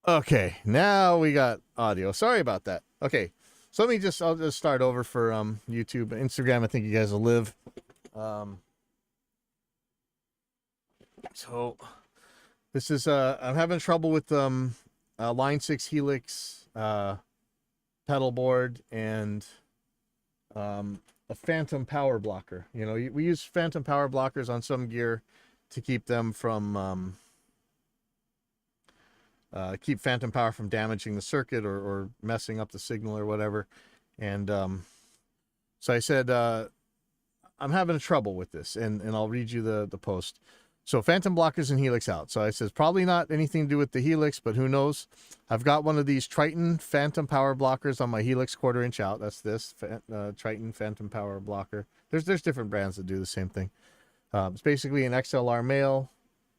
Okay, now we got audio. Sorry about that. Okay, so I'll just start over for YouTube, Instagram. I think you guys will live. Um, so this is I'm having trouble with Line 6 Helix pedal board and a phantom power blocker. You know, we use phantom power blockers on some gear to keep them from keep phantom power from damaging the circuit or messing up the signal or whatever. And so I said, I'm having trouble with this, and I'll read you the post. So phantom blockers and Helix out. So I says, probably not anything to do with the Helix, but who knows? I've got one of these Triton phantom power blockers on my Helix 1/4 inch out. That's this Triton phantom power blocker. There's different brands that do the same thing. It's basically an XLR male,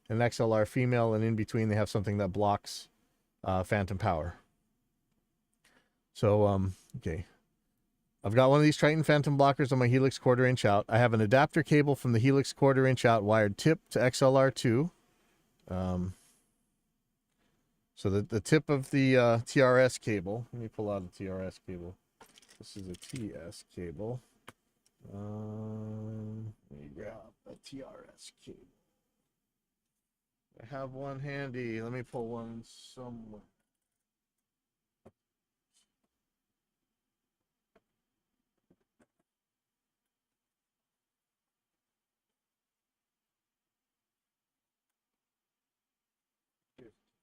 an XLR female, and in between they have something that blocks phantom power. So, okay. I've got one of these Triton phantom blockers on my Helix 1/4 inch out. I have an adapter cable from the Helix 1/4 inch out wired tip to XLR2. So the tip of the TRS cable, let me pull out a TRS cable. This is a TS cable. Let me grab a TRS cable. I have one handy. Let me pull one somewhere.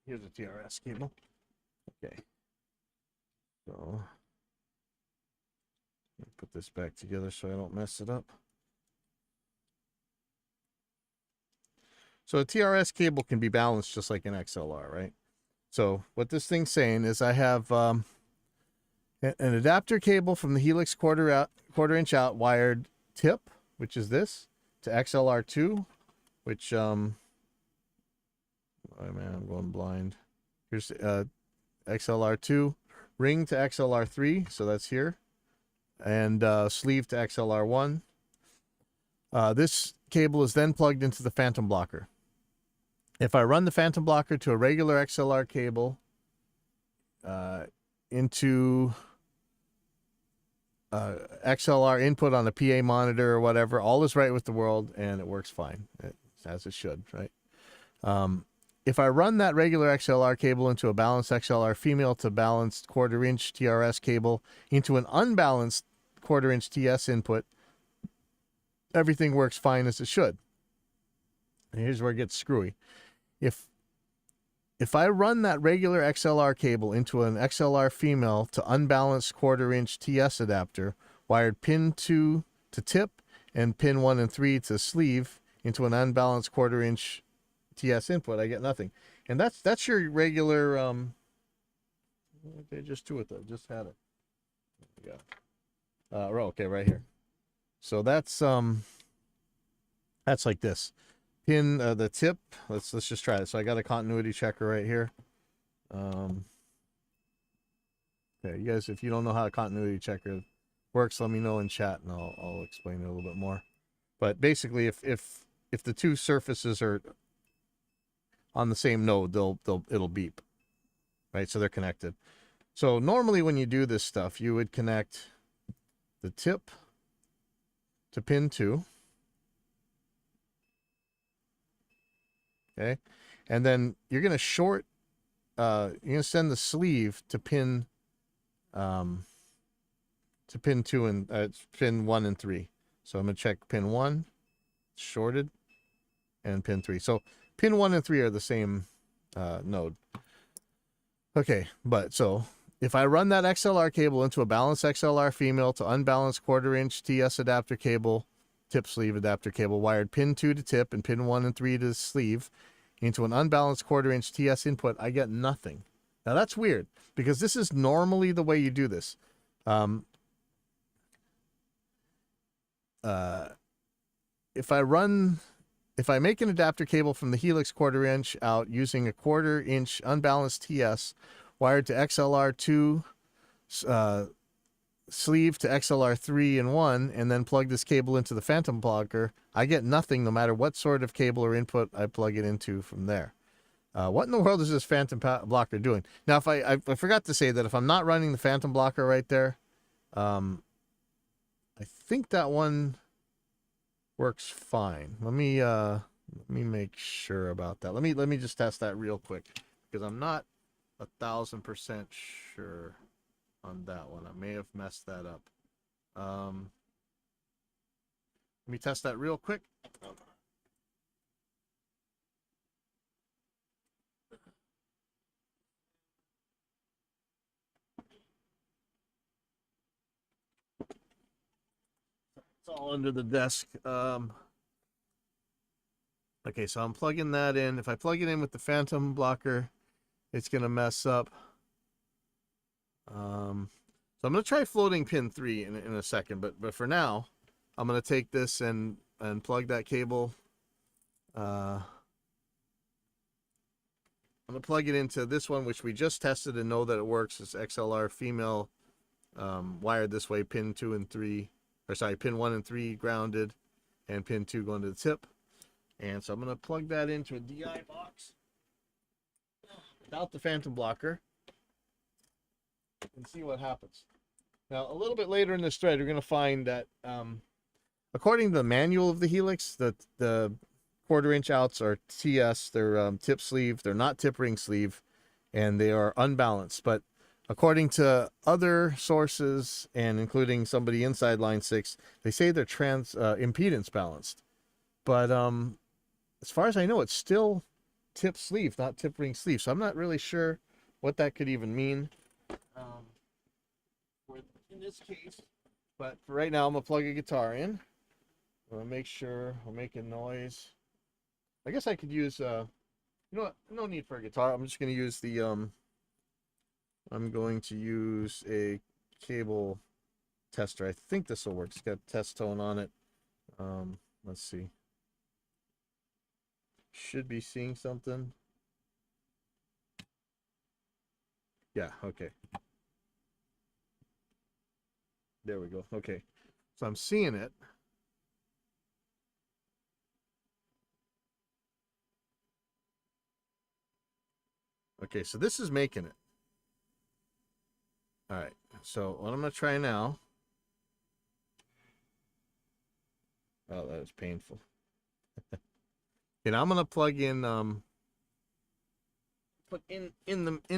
Here's a TRS cable. Okay. So let me put this back together so I don't mess it up. So a TRS cable can be balanced just like an XLR, right? So what this thing's saying is I have an adapter cable from the Helix 1/4 inch out wired tip, which is this, to XLR2, which oh man, I'm going blind. Here's XLR2, ring to XLR3, so that's here, and sleeve to XLR1. This cable is then plugged into the phantom blocker. If I run the phantom blocker to a regular XLR cable into XLR input on a PA monitor or whatever, all is right with the world and it works fine, as it should, right? If I run that regular XLR cable into a balanced XLR female to balanced 1/4 inch TRS cable into an unbalanced 1/4 inch TS input, everything works fine as it should. And here's where it gets screwy. If I run that regular XLR cable into an XLR female to unbalanced 1/4 inch TS adapter, wired pin 2 to tip and pin 1 and 3 to sleeve into an unbalanced 1/4 inch TS input, I get nothing. And that's your regular okay, just do it though. Just had it. Yeah. Okay, right here. So that's like this. Pin the tip. Let's just try it. So I got a continuity checker right here. Okay, you guys, if you don't know how a continuity checker works, let me know in chat and I'll explain it a little bit more. But basically, if the two surfaces are on the same node, it'll beep, right? So they're connected. So normally when you do this stuff, you would connect the tip to pin 2. Okay, and then you're gonna short. You're gonna send the sleeve to pin 2 and pin 1 and 3. So I'm gonna check pin 1, shorted, and pin 3. So pin 1 and 3 are the same node. Okay, but so if I run that XLR cable into a balanced XLR female to unbalanced 1/4 inch TS adapter cable, tip sleeve adapter cable, wired pin 2 to tip and pin 1 and 3 to sleeve into an unbalanced 1/4 inch TS input, I get nothing. Now that's weird because this is normally the way you do this. If I make an adapter cable from the Helix 1/4 inch out using a 1/4 inch unbalanced TS wired to XLR2, sleeve to XLR3 and 1, and then plug this cable into the phantom blocker, I get nothing no matter what sort of cable or input I plug it into from there. What in the world is this phantom blocker doing? Now, if I forgot to say that if I'm not running the phantom blocker right there, I think that one works fine. Let me make sure about that. Let me just test that real quick because I'm not 1,000% sure on that one. I may have messed that up. Let me test that real quick. It's all under the desk. Okay, so I'm plugging that in. If I plug it in with the phantom blocker, it's gonna mess up. So I'm gonna try floating pin 3 in a second, but for now, I'm gonna take this and plug that cable. I'm gonna plug it into this one, which we just tested and know that it works. It's XLR female, wired this way, pin 2 and 3, or sorry, pin 1 and 3 grounded, and pin 2 going to the tip. And so I'm gonna plug that into a DI box without the phantom blocker and see what happens. Now, a little bit later in this thread, we're going to find that according to the manual of the Helix, the 1/4-inch outs are TS. They're tip sleeve. They're not tip ring sleeve, and they are unbalanced. But according to other sources, and including somebody inside Line 6, they say they're impedance balanced. But as far as I know, it's still tip sleeve, not tip ring sleeve. So I'm not really sure what that could even mean. In this case, but for right now, I'm gonna plug a guitar in. I'm gonna make sure we're making noise. I guess I could use you know what, no need for a guitar. I'm just gonna use the I'm going to use a cable tester. I think this will work. It's got test tone on it. Let's see, should be seeing something. Yeah, okay. There we go. Okay. So I'm seeing it. Okay, so this is making it. All right. So what I'm going to try now. Oh, that was painful. And I'm going to plug in put in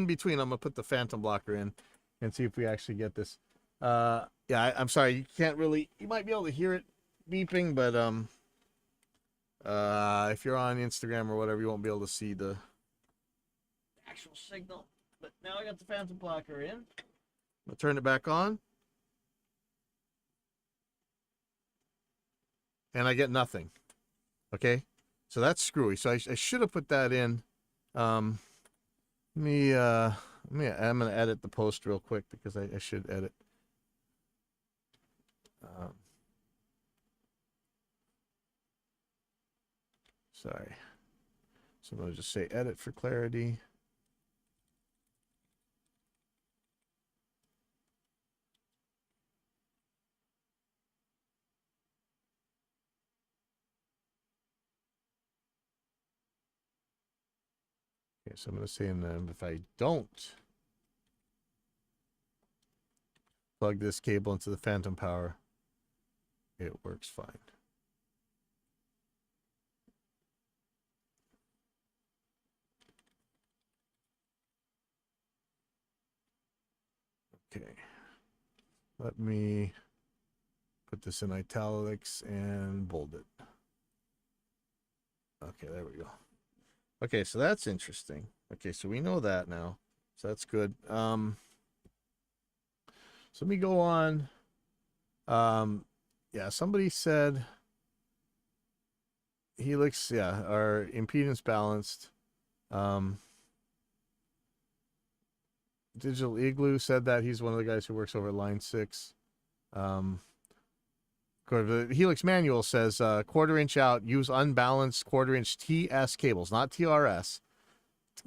between, I'm going to put the phantom blocker in and see if we actually get this. Yeah, I'm sorry, you can't really, you might be able to hear it beeping, but if you're on Instagram or whatever, you won't be able to see the actual signal. But now I got the phantom blocker in. I'll turn it back on. And I get nothing. Okay, so that's screwy. So I should have put that in. I'm gonna edit the post real quick because I should edit. Sorry. So I'm going to just say edit for clarity. Okay, so I'm going to say if I don't plug this cable into the phantom power, it works fine. Okay, let me put this in italics and bold it. Okay, there we go. Okay, so that's interesting. Okay, so we know that now. So that's good. So let me go on. Yeah, somebody said Helix, yeah, are impedance balanced. Digital Igloo said that. He's one of the guys who works over at Line 6. The Helix manual says 1/4-inch out, use unbalanced 1/4-inch TS cables, not TRS,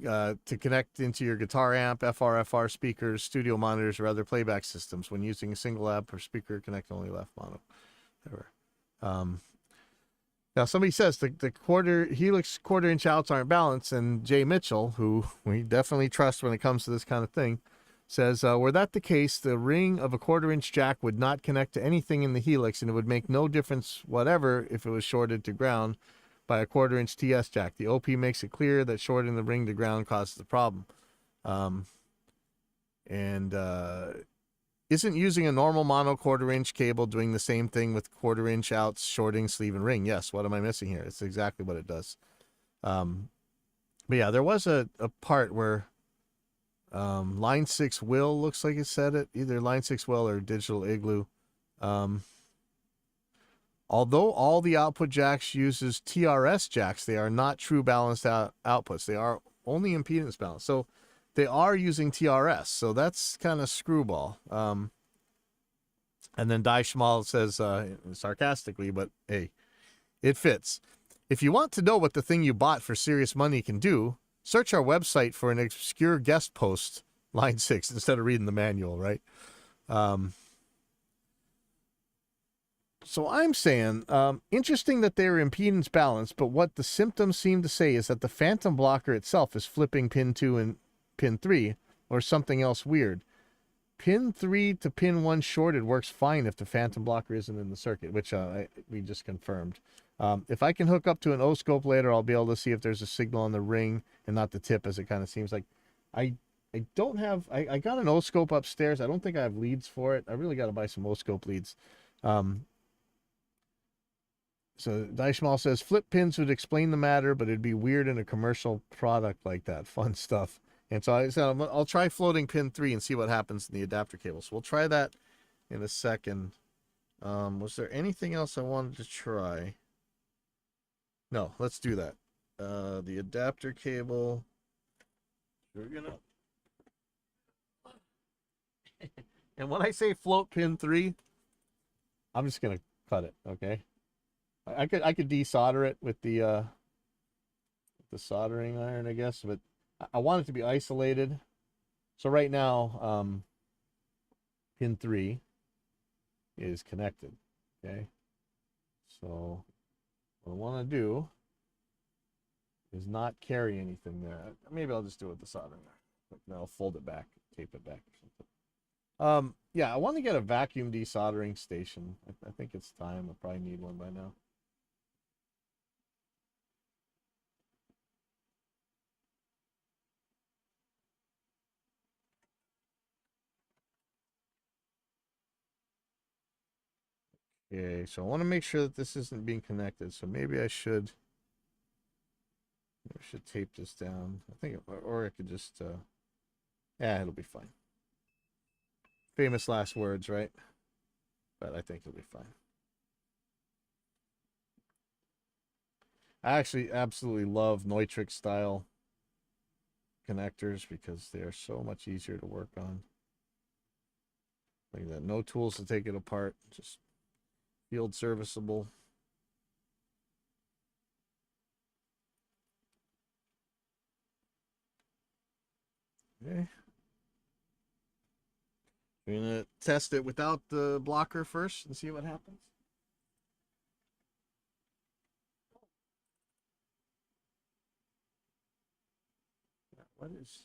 to connect into your guitar amp, FR speakers, studio monitors, or other playback systems. When using a single amp per speaker, connect only left mono. Whatever. So I'm going to say, in the if I don't plug this cable into the phantom power, it works fine. Okay, so that's interesting. Okay, so we know that now. So that's good. So let me go on. Yeah, somebody said Helix, are impedance balanced. Digital Igloo said that. He's one of the guys who works over at Line 6. Could be Now somebody says the quarter helix quarter-inch outs aren't balanced, and Jay Mitchell, who we definitely trust when it comes to this kind of thing, says, were that the case, the ring of a quarter-inch jack would not connect to anything in the helix, and it would make no difference whatever if it was shorted to ground by a quarter-inch TS jack. The OP makes it clear that shorting the ring to ground causes the problem. And isn't using a normal mono quarter-inch cable doing the same thing with quarter-inch outs, shorting, sleeve, and ring? Yes, what am I missing here? It's exactly what it does. But yeah, there was a part where line 6 will, looks like it said it, either line 6 will or digital igloo. Although all the output jacks uses TRS jacks, they are not true balanced outputs. They are only impedance balanced. So they are using TRS. So that's kind of screwball. And then Dai Schmal says sarcastically, but hey, it fits. If you want to know what the thing you bought for serious money can do, search our website for an obscure guest post, line 6, instead of reading the manual, right? So I'm saying, interesting that they're impedance balanced, but what the symptoms seem to say is that the phantom blocker itself is flipping pin 2 and pin 3, or something else weird. Pin 3 to pin 1 shorted works fine if the phantom blocker isn't in the circuit, which we just confirmed. If I can hook up to an O-scope later, I'll be able to see if there's a signal on the ring and not the tip, as it kind of seems like. I don't have... I got an O-scope upstairs. I don't think I have leads for it. I really got to buy some O-scope leads. So Daishmal says, flip pins would explain the matter, but it'd be weird in a commercial product like that. Fun stuff. And so I said, I'll try floating pin 3 and see what happens in the adapter cable. So we'll try that in a second. Was there anything else I wanted to try? No, let's do that. The adapter cable. We're gonna... And when I say float pin 3, I'm just gonna cut it, okay? I could desolder it with the soldering iron, I guess, but I want it to be isolated. So right now, pin 3 is connected. Okay. So what I want to do is not carry anything there. Maybe I'll just do it with the soldering iron. Then I'll fold it back, tape it back or something. Yeah, I want to get a vacuum desoldering station. I think it's time. I probably need one by now. Okay, so I want to make sure that this isn't being connected. So maybe I should tape this down. I think, or I could just, yeah, it'll be fine. Famous last words, right? But I think it'll be fine. I actually absolutely love Neutrik style connectors because they are so much easier to work on. Like that, no tools to take it apart, just field serviceable. Okay. We're gonna test it without the blocker first and see what happens. What is...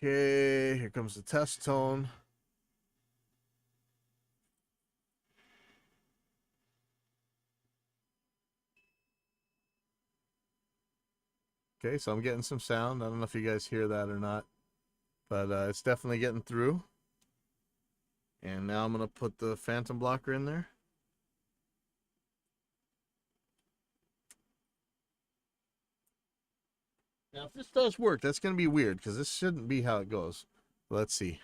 Okay, here comes the test tone. Okay, so I'm getting some sound. I don't know if you guys hear that or not, but it's definitely getting through. And now I'm going to put the phantom blocker in there. Now, if this does work, that's going to be weird because this shouldn't be how it goes. Let's see.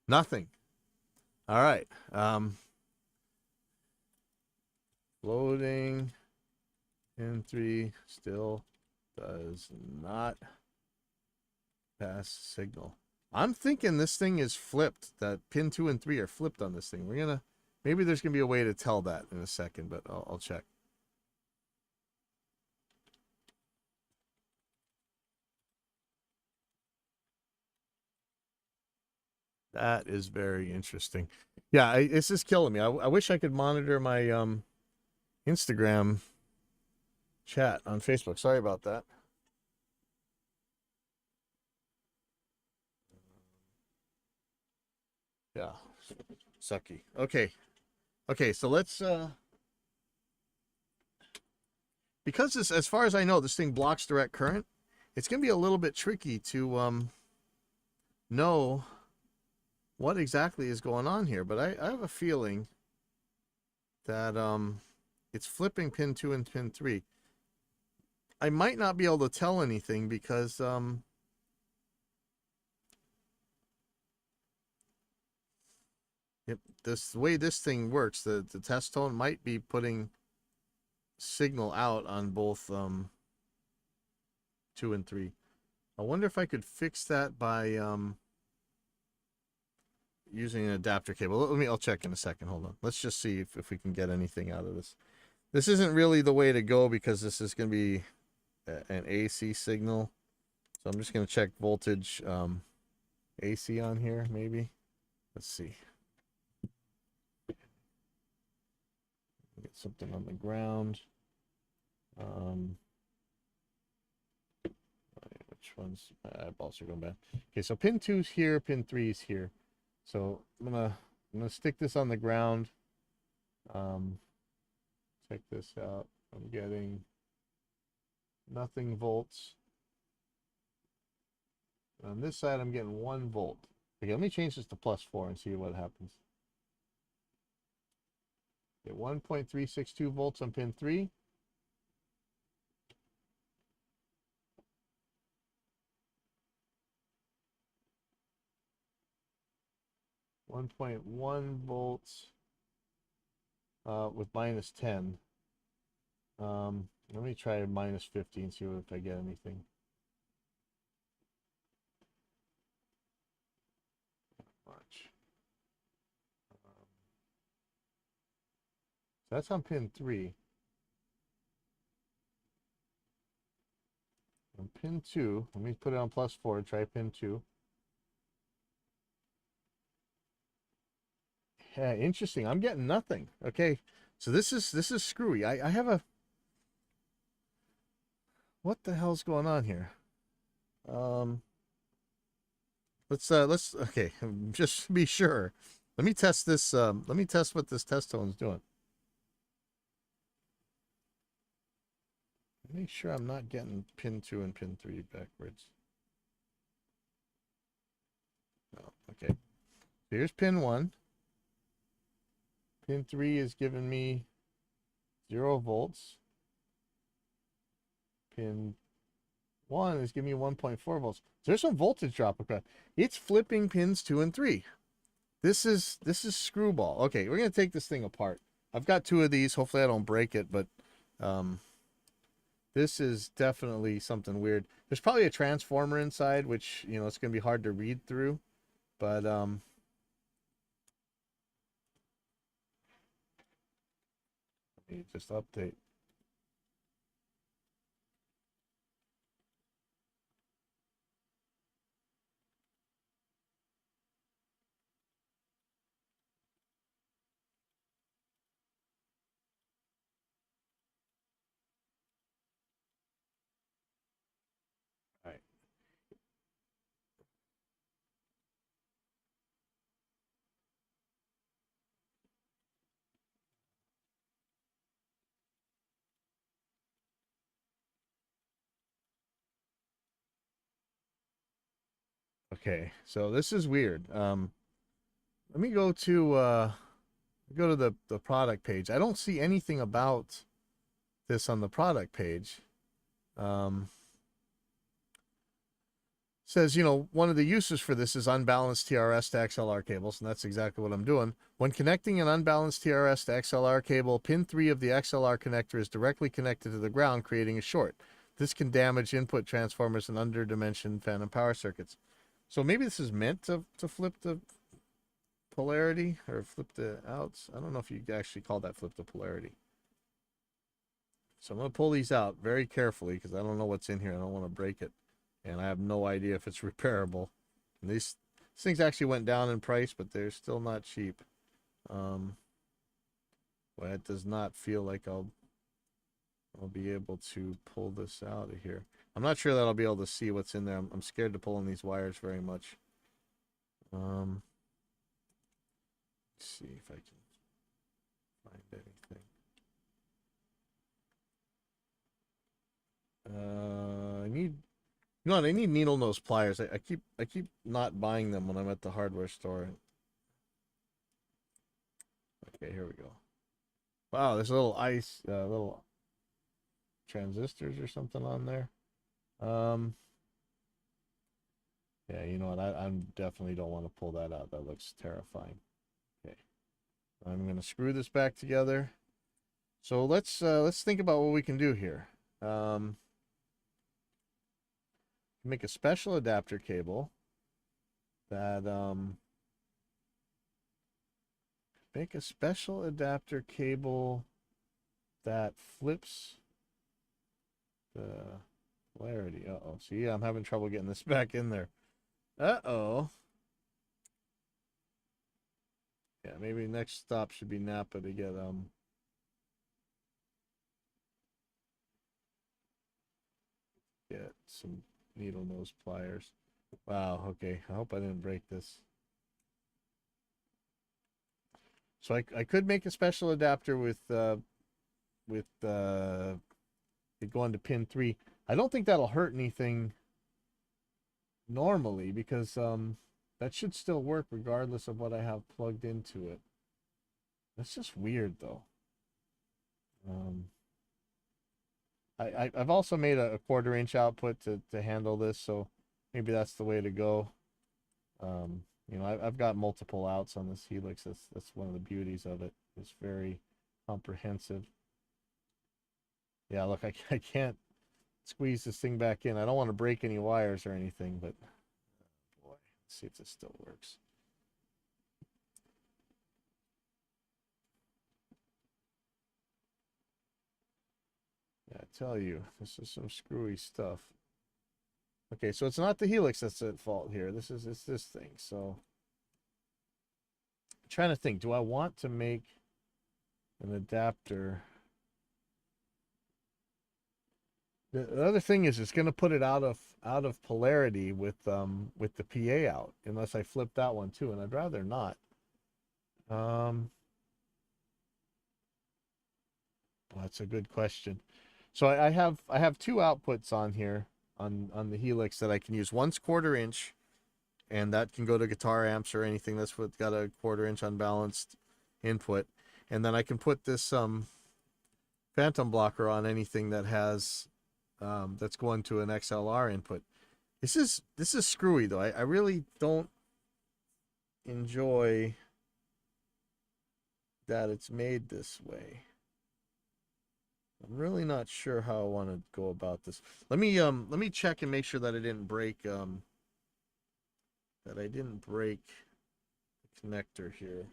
Nothing. All right. Loading. Pin 3 still does not pass signal. I'm thinking this thing is flipped. That pin 2 and 3 are flipped on this thing. We're going to... Maybe there's going to be a way to tell that in a second, but I'll check. That is very interesting. Yeah, it's just killing me. I wish I could monitor my Instagram chat on Facebook. Sorry about that. Yeah, sucky. Okay, okay. So let's because this, as far as I know, this thing blocks direct current. It's gonna be a little bit tricky to know what exactly is going on here. But I have a feeling that it's flipping pin 2 and pin 3. I might not be able to tell anything because this the way this thing works, the test tone might be putting signal out on both 2 and 3. I wonder if I could fix that by using an adapter cable. I'll check in a second. Hold on. Let's just see if we can get anything out of this. This isn't really the way to go because this is going to be an AC signal. So I'm just going to check voltage AC on here, maybe. Let's see. Get something on the ground. Which ones? My eyeballs are going bad. Okay, so pin 2's here, pin 3's here. So I'm gonna stick this on the ground. Check this out. I'm getting nothing volts. On this side, I'm getting 1 volt. Okay, let me change this to +4 and see what happens. Get 1.362 volts on pin 3. (1.1 volts with -10. Let me try -50 and see if I get anything. Much. So that's on pin 3. On pin 2, let me put it on +4 and try pin 2. Yeah, interesting. I'm getting nothing. Okay, so this is screwy. I have a, what the hell's going on here? Let's okay, just be sure. Let me test this. Let me test what this test tone's doing. Make sure I'm not getting pin 2 and pin 3 backwards. Oh, okay. Here's pin 1. Pin 3 is giving me 0 volts. Pin 1 is giving me 1.4 volts. There's some voltage drop across. It's flipping pins 2 and 3. This is screwball. Okay, we're gonna take this thing apart. I've got 2 of these. Hopefully I don't break it, but this is definitely something weird. There's probably a transformer inside, which, you know, it's gonna be hard to read through. But let me just update. All right. Okay, so this is weird. Let me go to the product page. I don't see anything about this on the product page. Says, you know, one of the uses for this is unbalanced TRS to XLR cables, and that's exactly what I'm doing. When connecting an unbalanced TRS to XLR cable, pin 3 of the XLR connector is directly connected to the ground, creating a short. This can damage input transformers and underdimensioned phantom power circuits. So maybe this is meant to flip the polarity or flip the outs. I don't know if you actually call that flip the polarity. So I'm going to pull these out very carefully because I don't know what's in here. I don't want to break it. And I have no idea if it's repairable. And These things actually went down in price, but they're still not cheap. Well, it does not feel like I'll be able to pull this out of here. I'm not sure that I'll be able to see what's in there. I'm scared to pull in these wires very much. Let's see if I can find anything. I need, you know what? I need needle nose pliers. I keep not buying them when I'm at the hardware store. Okay, here we go. Wow, there's a little little transistors or something on there. Yeah, you know what? I definitely don't want to pull that out. That looks terrifying. Okay, I'm gonna screw this back together. So let's think about what we can do here. Make a special adapter cable that make a special adapter cable that flips the polarity. Uh-oh. See, I'm having trouble getting this back in there. Uh-oh. Yeah, maybe next stop should be Napa to get some needle nose pliers. Wow, okay. I hope I didn't break this. So I could make a special adapter with it going to pin 3. I don't think that'll hurt anything normally because that should still work regardless of what I have plugged into it. That's just weird though. I've also made a 1/4 inch output to handle this, so maybe that's the way to go. You know, I've got multiple outs on this Helix. That's one of the beauties of it. It's very comprehensive. Yeah, look, I can't squeeze this thing back in. I don't want to break any wires or anything, but boy, let's see if this still works. Yeah, I tell you, this is some screwy stuff. Okay, so it's not the Helix that's at fault here. It's this thing. So I'm trying to think, do I want to make an adapter? The other thing is it's going to put it out of polarity with the PA out unless I flip that one too, and I'd rather not. Well, that's a good question. So I have 2 outputs on here on the Helix that I can use. One's 1/4 inch, and that can go to guitar amps or anything that's got a 1/4 inch unbalanced input, and then I can put this phantom blocker on anything that has that's going to an XLR input. This is screwy though. I really don't enjoy that it's made this way. I'm really not sure how I want to go about this. Let me check and make sure that I didn't break the connector here.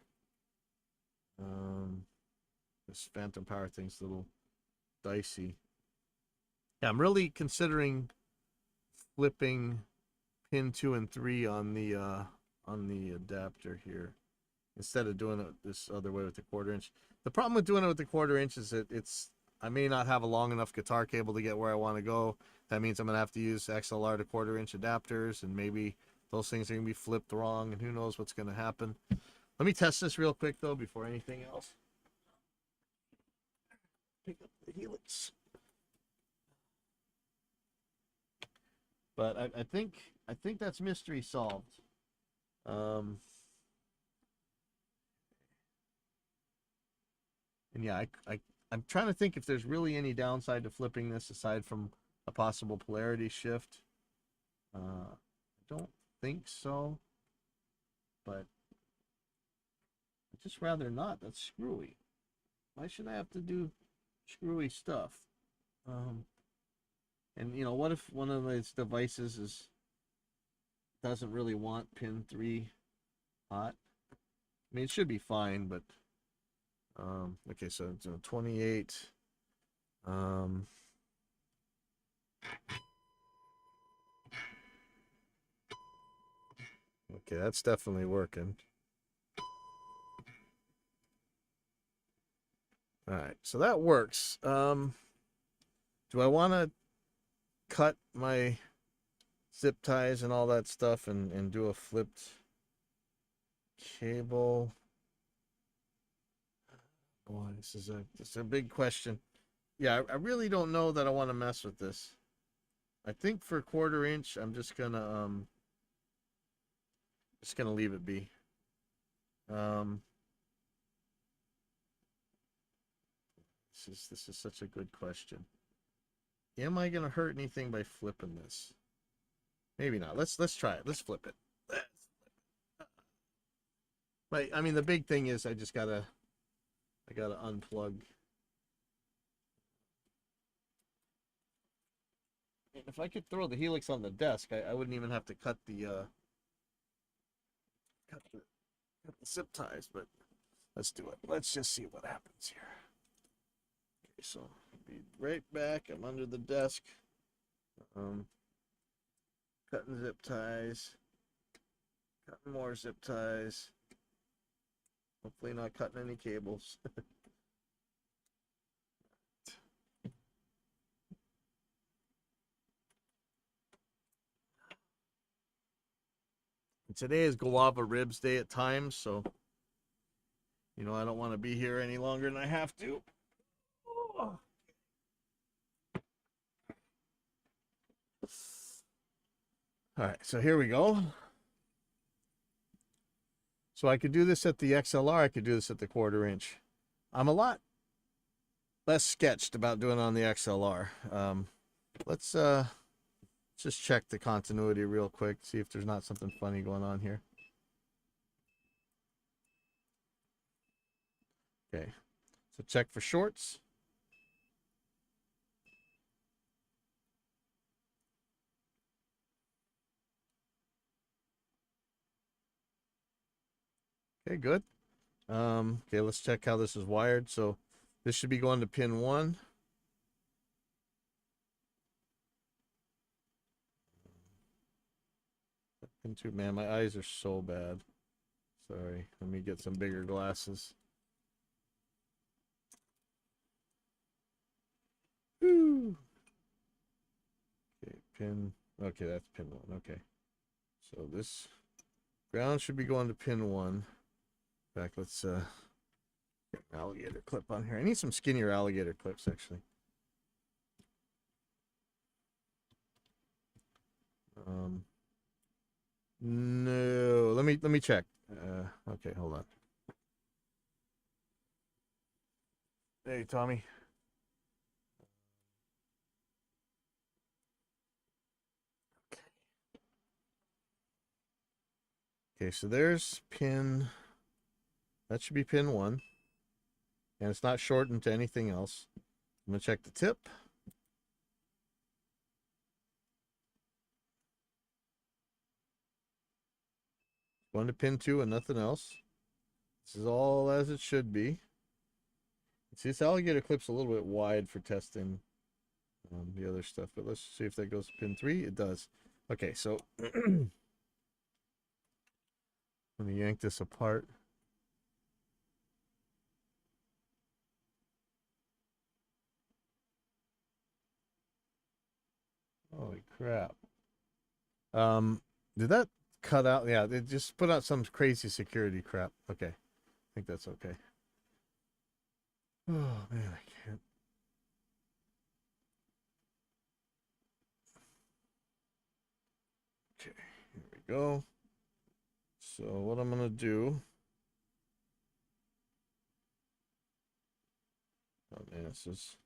This phantom power thing's a little dicey. Yeah, I'm really considering flipping pin 2 and 3 on the adapter here instead of doing it this other way with the 1/4 inch. The problem with doing it with the 1/4 inch is that I may not have a long enough guitar cable to get where I want to go. That means I'm gonna have to use XLR to 1/4 inch adapters, and maybe those things are gonna be flipped wrong, and who knows what's gonna happen. Let me test this real quick though before anything else. Pick up the Helix. But I think that's mystery solved. And yeah, I'm trying to think if there's really any downside to flipping this aside from a possible polarity shift. I don't think so, but I'd just rather not. That's screwy. Why should I have to do screwy stuff? And you know, what if one of these devices doesn't really want pin 3 hot? I mean, it should be fine, but okay, so it's 28. Okay, that's definitely working. All right, so that works. Do I want to cut my zip ties and all that stuff and do a flipped cable? Boy, this is a big question. Yeah, I really don't know that I want to mess with this. I think for 1/4 inch, I'm just gonna leave it be. Um, this is such a good question. Am I gonna hurt anything by flipping this? Maybe not. Let's try it. Let's flip it. But I mean, the big thing is I gotta unplug. And if I could throw the helix on the desk, I wouldn't even have to cut the cut the zip ties. But let's do it. Let's just see what happens here. Okay, so be right back. I'm under the desk. Um, Cutting zip ties. Cutting more zip ties. Hopefully not cutting any cables. Today is Guava Ribs Day at times, so I don't want to be here any longer than I have to. Oh. All right, so here we go. So I could do this at the XLR, I could do this at the 1/4 inch. I'm a lot less sketched about doing it on the XLR. Let's just check the continuity real quick, see if there's not something funny going on here. Okay, so check for shorts. Okay, good. Okay, let's check how this is wired. So this should be going to pin 1. Pin 2, man, my eyes are so bad. Sorry, let me get some bigger glasses. Woo. Okay, okay, that's pin 1. Okay. So this ground should be going to pin 1. In fact, let's get an alligator clip on here. I need some skinnier alligator clips, actually. No, let me check. Okay, hold on. Hey, Tommy. Okay, so there's pin. That should be pin 1. And it's not shortened to anything else. I'm going to check the tip. Going to pin 2 and nothing else. This is all as it should be. See, this alligator clip's a little bit wide for testing the other stuff, but let's see if that goes to pin 3. It does. Okay, so let me yank this apart. Holy crap. Did that cut out? Yeah, they just put out some crazy security crap. Okay. I think that's okay. Oh man, I can't. Okay, here we go. So what I'm gonna do. Oh man, this is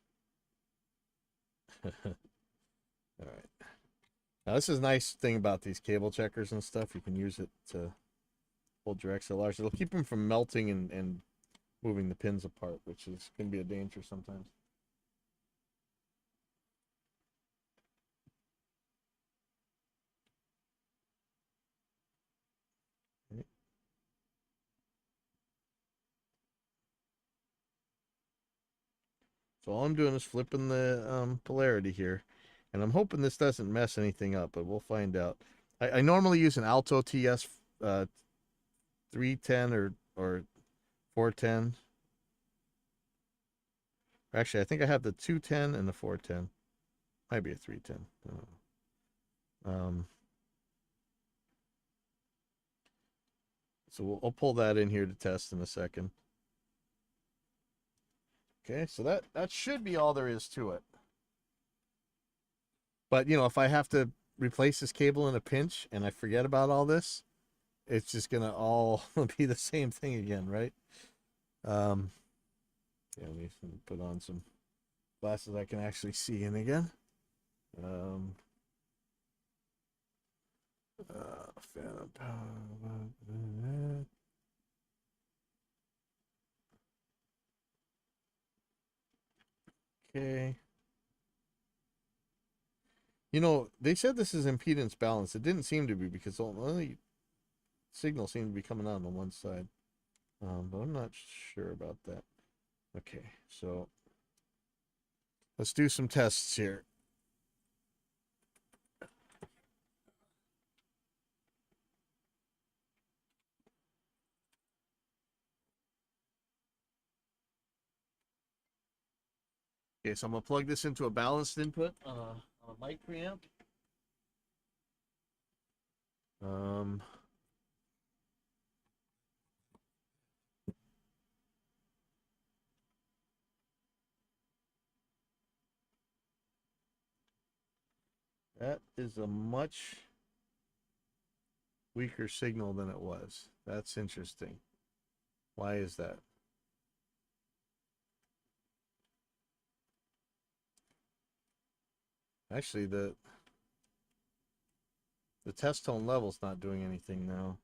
all right. Now this is a nice thing about these cable checkers and stuff. You can use it to hold your XLRs. It'll keep them from melting and moving the pins apart, which can be a danger sometimes. Okay. So all I'm doing is flipping the polarity here, and I'm hoping this doesn't mess anything up, but we'll find out. I normally use an Alto TS 310 or 410. Actually, I think I have the 210 and the 410. Might be a 310. I don't know. So I'll pull that in here to test in a second. Okay, so that should be all there is to it. But if I have to replace this cable in a pinch and I forget about all this, it's just gonna all be the same thing again, right? Um, yeah, let me put on some glasses I can actually see in again. Um, Phantom power. Okay. They said this is impedance balance. It didn't seem to be because the only signal seemed to be coming out on one side. But I'm not sure about that. Okay, so let's do some tests here. Okay, so I'm gonna plug this into a balanced input on a mic preamp. Um, that is a much weaker signal than it was. That's interesting. Why is that? Actually, the test tone level's not doing anything now.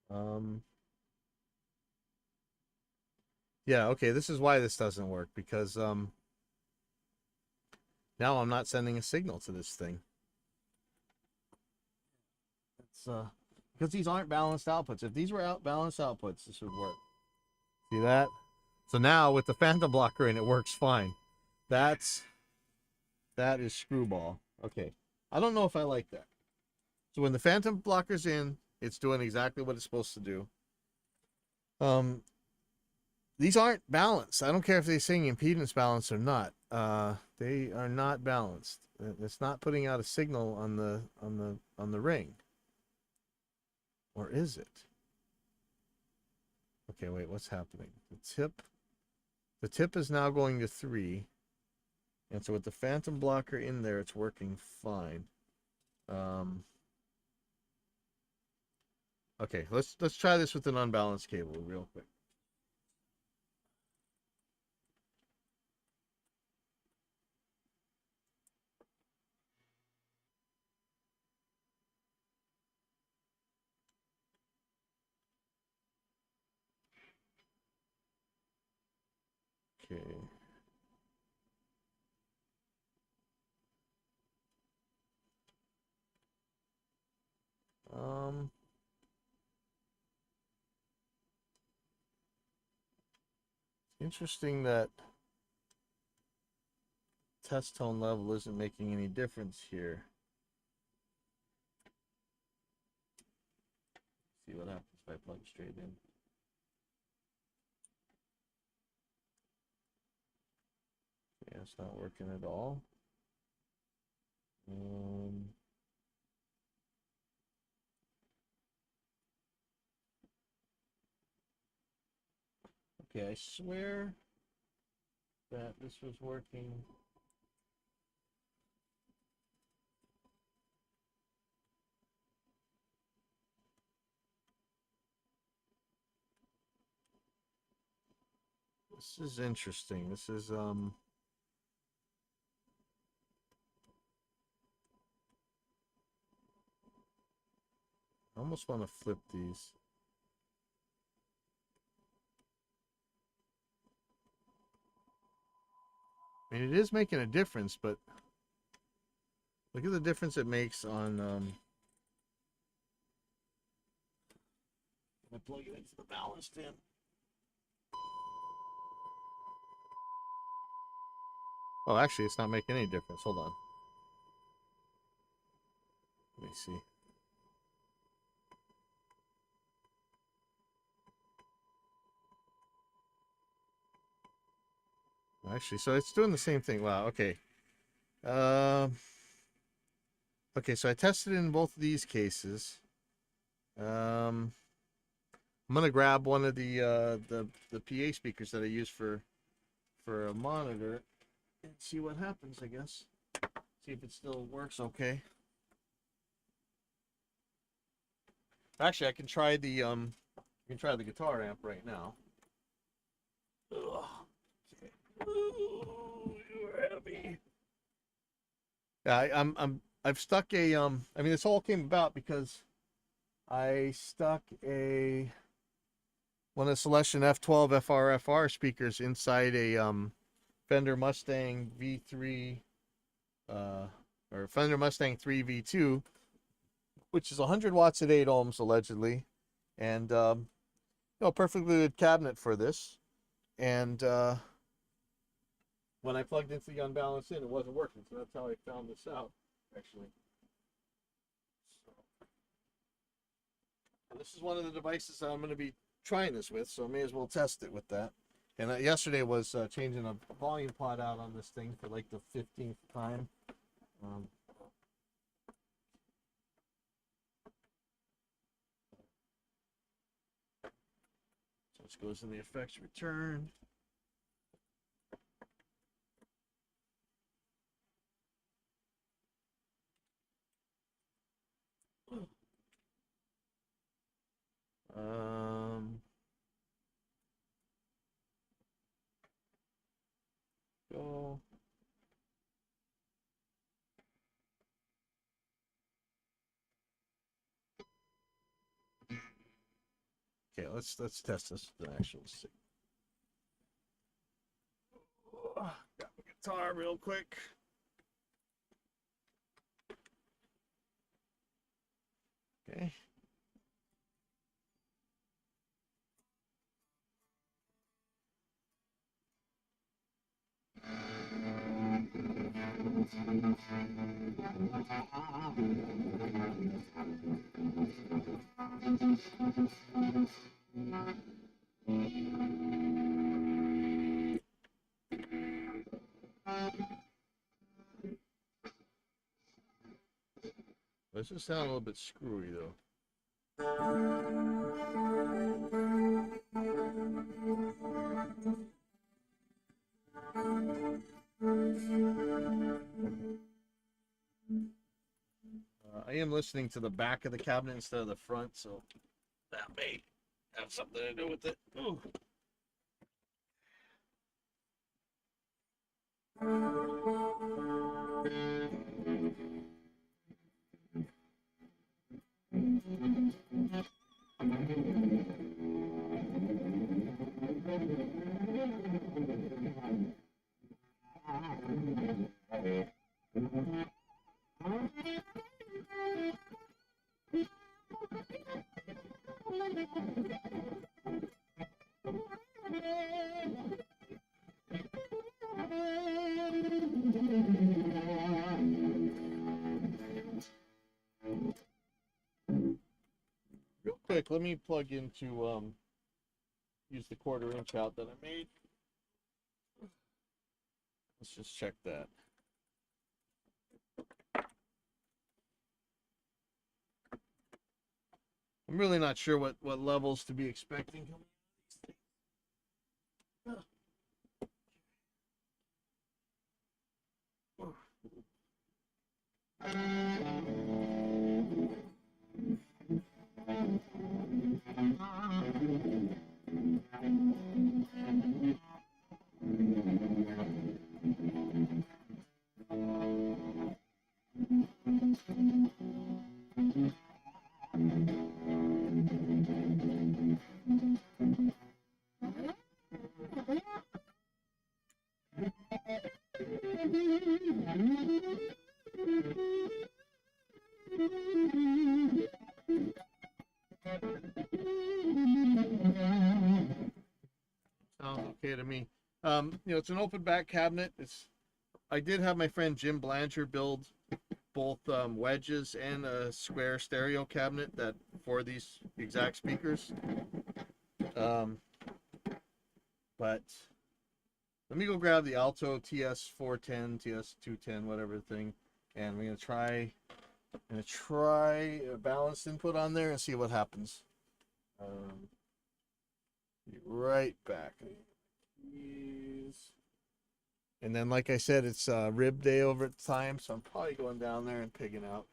Um, yeah, okay, this is why this doesn't work because now I'm not sending a signal to this thing. It's because these aren't balanced outputs. If these were balanced outputs, this would work. See that? So now with the phantom blocker in, it works fine. That is screwball. Okay. I don't know if I like that. So when the phantom blocker's in, it's doing exactly what it's supposed to do. These aren't balanced. I don't care if they're saying impedance balance or not. They are not balanced. It's not putting out a signal on the ring. Or is it? Okay, wait, what's happening? The tip is now going to 3. And so with the phantom blocker in there, it's working fine. Okay, let's try this with an unbalanced cable real quick. Okay. Um, Interesting that test tone level isn't making any difference here. See what happens if I plug straight in. Yeah, it's not working at all. Okay, I swear that this was working. This is interesting. This is I almost want to flip these. I mean, it is making a difference, but look at the difference it makes on plug it into the balanced in. Oh, actually, it's not making any difference. Hold on. Let me see. Actually, so it's doing the same thing. Wow. Okay. Okay. So I tested it in both of these cases. I'm gonna grab one of the PA speakers that I use for a monitor and see what happens. I guess. See if it still works. Okay. Actually, I can try the guitar amp right now. Ugh. Okay. Ooh, you're heavy. Yeah, I've stuck a I mean, this all came about because I stuck a one of the Celestion F12 FR speakers inside a Fender Mustang V3 uh or Fender Mustang 3 V2, which is 100 watts at 8 ohms allegedly, and perfectly good cabinet for this. And when I plugged into the unbalanced in, it wasn't working, so that's how I found this out, actually. So, and this is one of the devices that I'm going to be trying this with, so I may as well test it with that. And yesterday was changing a volume pot out on this thing for like the 15th time. So this goes in the effects return. Go. Okay, let's test this with an actual signal. Got my guitar real quick. Okay. This just sound a little bit screwy though. I am listening to the back of the cabinet instead of the front, so that may have something to do with it. Ooh. Real quick, let me plug into use the 1/4 inch out that I made. Let's just check that. I'm really not sure what levels to be expecting. okay to me. You know, it's an open back cabinet. I did have my friend Jim Blanchard build both wedges and a square stereo cabinet that for these exact speakers. Um, but let me go grab the Alto TS410, TS210, whatever thing, and we're gonna try a balanced input on there and see what happens. Be right back. And then, like I said, it's rib day over at the time, so I'm probably going down there and pigging out.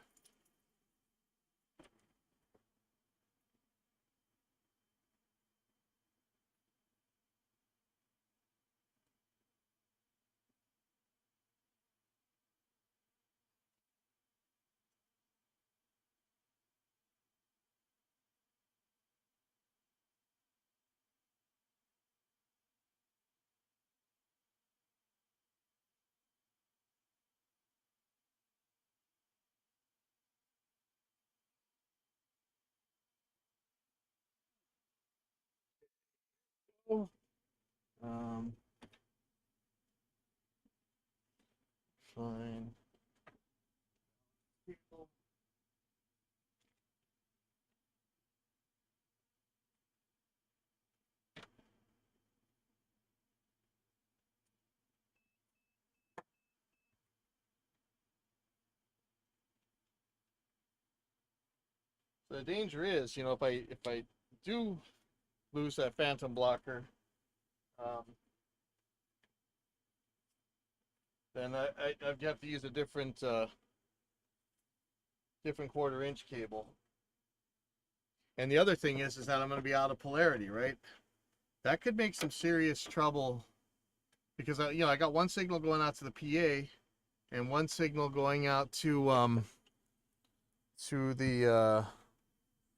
Um, fine. So the danger is, you know, if I do lose that phantom blocker, um, then I've got to use a different quarter-inch cable. And the other thing is that I'm going to be out of polarity, right? That could make some serious trouble because you know, I got one signal going out to the PA and one signal going out to the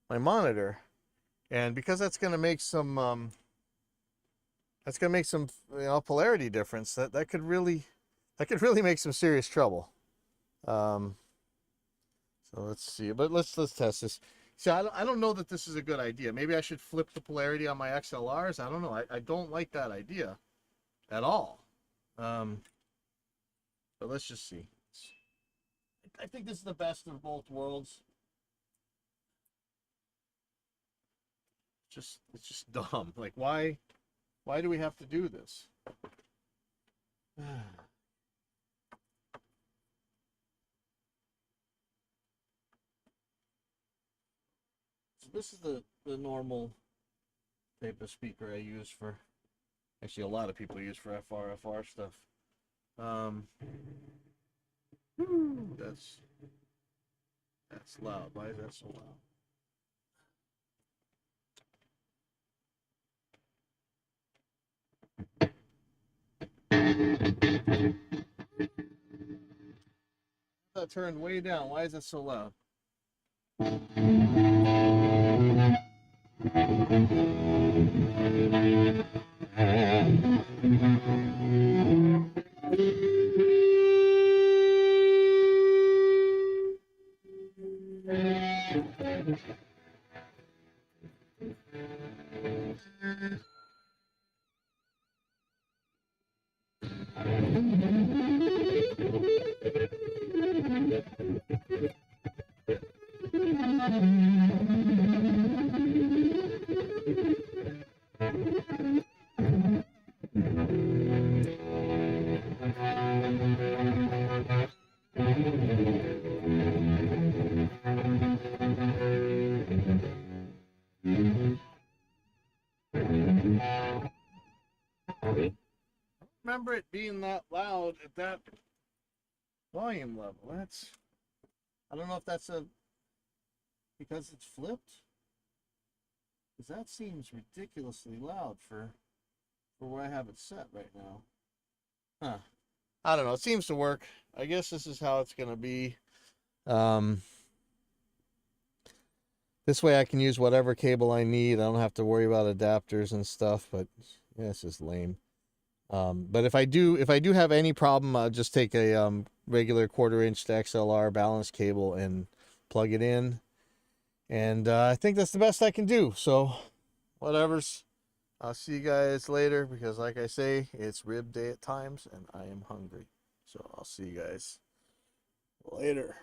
my monitor, and because that's going to make some you know, polarity difference. That could really make some serious trouble. Um, so let's see, but let's test this. See, I don't know that this is a good idea. Maybe I should flip the polarity on my XLRs. I don't know. I don't like that idea at all. But let's just see. I think this is the best of both worlds. It's just dumb. Like, why do we have to do this? So this is the normal type of speaker I use for, actually a lot of people use for FR stuff. That's loud. Why is that so loud? That turned way down. Why is it so loud? Remember it being that loud at that volume level. I don't know if that's because it's flipped. Because that seems ridiculously loud for where I have it set right now. Huh. I don't know. It seems to work. I guess this is how it's going to be. This way I can use whatever cable I need. I don't have to worry about adapters and stuff, but yeah, it's just lame. But if I do have any problem, I'll just take a regular 1/4-inch to XLR balanced cable and plug it in. And I think that's the best I can do. So whatever's I'll see you guys later because, like I say, it's rib day at times and I am hungry. So I'll see you guys later.